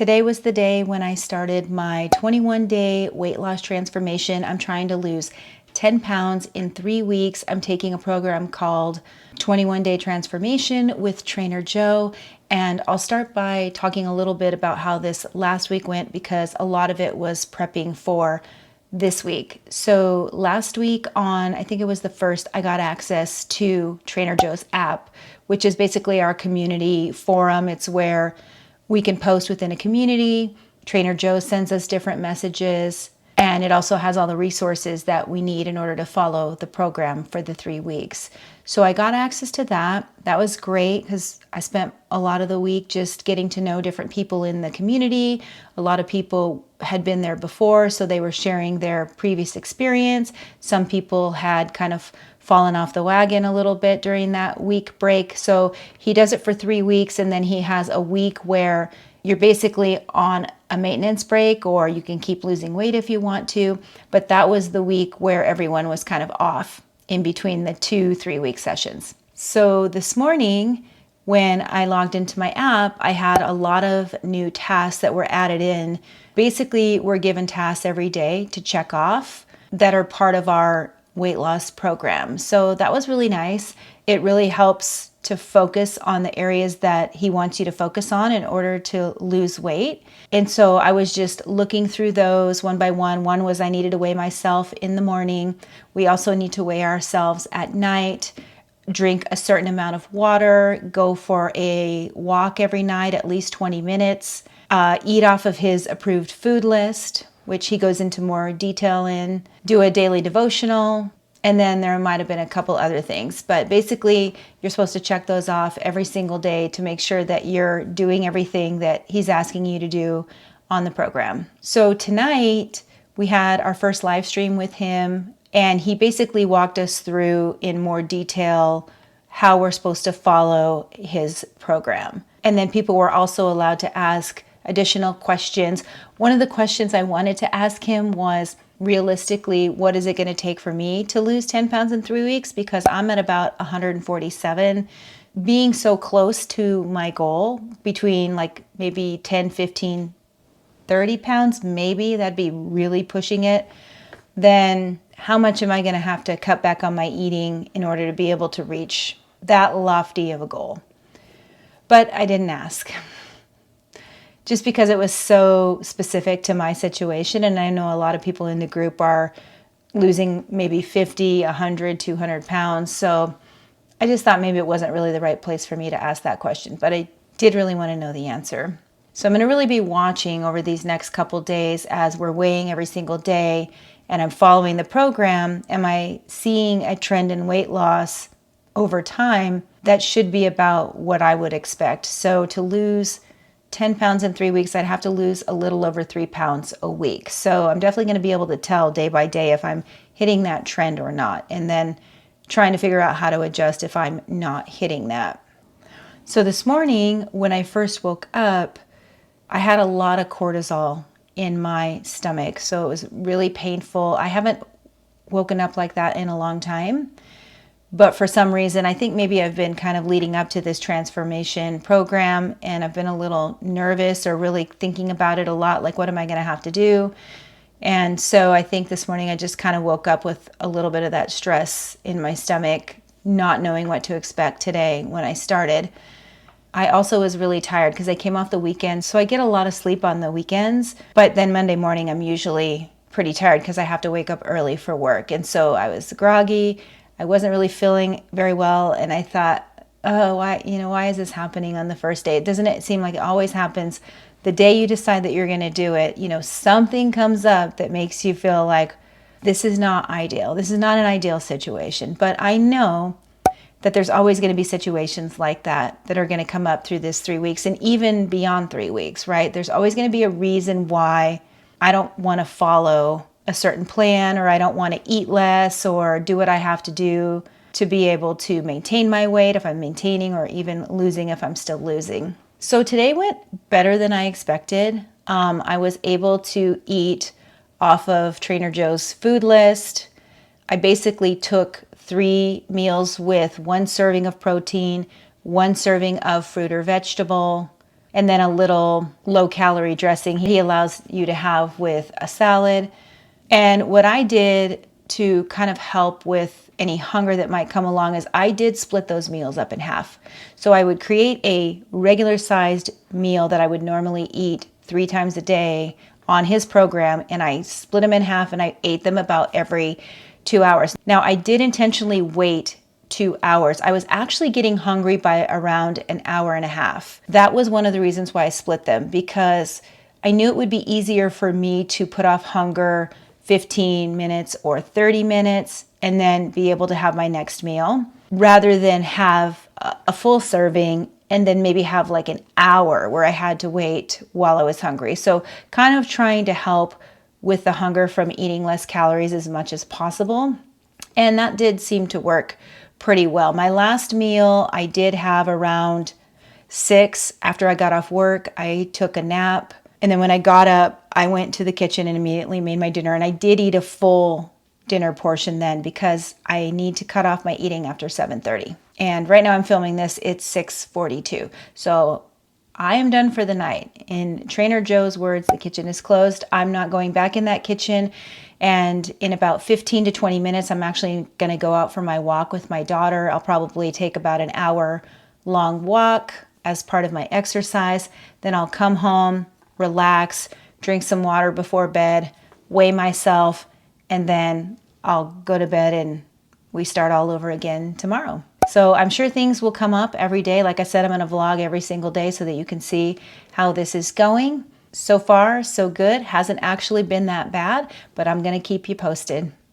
Today was the day when I started my 21-day weight loss transformation. I'm trying to lose 10 pounds in 3 weeks. I'm taking a program called 21-Day Transformation with Trainer Joe. And I'll start by talking a little bit about how this last week went because a lot of it was prepping for this week. So last week on, I think it was the 1st, I got access to Trainer Joe's app, which is basically our community forum. It's where we can post within a community. Trainer Joe sends us different messages, and it also has all the resources that we need in order to follow the program for the 3 weeks. So I got access to that. That was great because I spent a lot of the week just getting to know different people in the community. A lot of people had been there before, so they were sharing their previous experience. Some people had kind of fallen off the wagon a little bit during that week break. So he does it for 3 weeks, and then he has a week where you're basically on a maintenance break, or you can keep losing weight if you want to. But that was the week where everyone was kind of off in between the 2-3 week sessions. So this morning, when I logged into my app, I had a lot of new tasks that were added in. Basically, we're given tasks every day to check off that are part of our weight loss program. So that was really nice. It really helps to focus on the areas that he wants you to focus on in order to lose weight. And so I was just looking through those one by one. One was I needed to weigh myself in the morning. We also need to weigh ourselves at night, drink a certain amount of water, go for a walk every night, at least 20 minutes, eat off of his approved food list, which he goes into more detail in, do a daily devotional, and then there might have been a couple other things. But basically, you're supposed to check those off every single day to make sure that you're doing everything that he's asking you to do on the program. So tonight, we had our first live stream with him, and he basically walked us through in more detail how we're supposed to follow his program. And then people were also allowed to ask additional questions. One of the questions I wanted to ask him was, realistically, what is it going to take for me to lose 10 pounds in 3 weeks? Because I'm at about 147. Being so close to my goal, between like maybe 10, 15, 30 pounds, maybe that'd be really pushing it. Then how much am I going to have to cut back on my eating in order to be able to reach that lofty of a goal? But I didn't ask, just because it was so specific to my situation. And I know a lot of people in the group are losing maybe 50, 100, 200 pounds. So I just thought maybe it wasn't really the right place for me to ask that question, but I did really want to know the answer. So I'm going to really be watching over these next couple days as we're weighing every single day and I'm following the program. Am I seeing a trend in weight loss over time that should be about what I would expect? So to lose 10 pounds in 3 weeks, I'd have to lose a little over 3 pounds a week. So I'm definitely going to be able to tell day by day if I'm hitting that trend or not, and then trying to figure out how to adjust if I'm not hitting that. So this morning, when I first woke up, I had a lot of cortisol in my stomach. So it was really painful. I haven't woken up like that in a long time. But for some reason, I think maybe I've been kind of leading up to this transformation program and I've been a little nervous or really thinking about it a lot, like what am I going to have to do? And so I think this morning I just kind of woke up with a little bit of that stress in my stomach, not knowing what to expect today when I started. I also was really tired because I came off the weekend, so I get a lot of sleep on the weekends, but then Monday morning I'm usually pretty tired because I have to wake up early for work. And so I was groggy. I wasn't really feeling very well, and I thought, oh, why is this happening on the first day? Doesn't it seem like it always happens the day you decide that you're going to do it? Something comes up that makes you feel like this is not ideal. This is not an ideal situation. But I know that there's always going to be situations like that are going to come up through this 3 weeks and even beyond 3 weeks, right? There's always going to be a reason why I don't want to follow a certain plan, or I don't want to eat less or do what I have to do to be able to maintain my weight if I'm maintaining, or even losing if I'm still losing. So today went better than I expected. I was able to eat off of Trainer Joe's food list. I basically took 3 meals with 1 serving of protein, 1 serving of fruit or vegetable, and then a little low calorie dressing he allows you to have with a salad. And what I did to kind of help with any hunger that might come along is I did split those meals up in half. So I would create a regular sized meal that I would normally eat 3 times a day on his program, and I split them in half and I ate them about every 2 hours. Now, I did intentionally wait 2 hours. I was actually getting hungry by around an hour and a half. That was one of the reasons why I split them, because I knew it would be easier for me to put off hunger 15 minutes or 30 minutes and then be able to have my next meal, rather than have a full serving and then maybe have like an hour where I had to wait while I was hungry. So kind of trying to help with the hunger from eating less calories as much as possible. And that did seem to work pretty well. My last meal I did have around 6 after I got off work. I took a nap. And then when I got up, I went to the kitchen and immediately made my dinner. And I did eat a full dinner portion then, because I need to cut off my eating after 7:30. And right now I'm filming this, it's 6:42. So I am done for the night. In Trainer Joe's words, the kitchen is closed. I'm not going back in that kitchen. And in about 15 to 20 minutes, I'm actually going to go out for my walk with my daughter. I'll probably take about an hour long walk as part of my exercise. Then I'll come home, relax, drink some water before bed, weigh myself, and then I'll go to bed and we start all over again tomorrow. So I'm sure things will come up every day. Like I said, I'm going to vlog every single day so that you can see how this is going. So far, so good. Hasn't actually been that bad, but I'm going to keep you posted.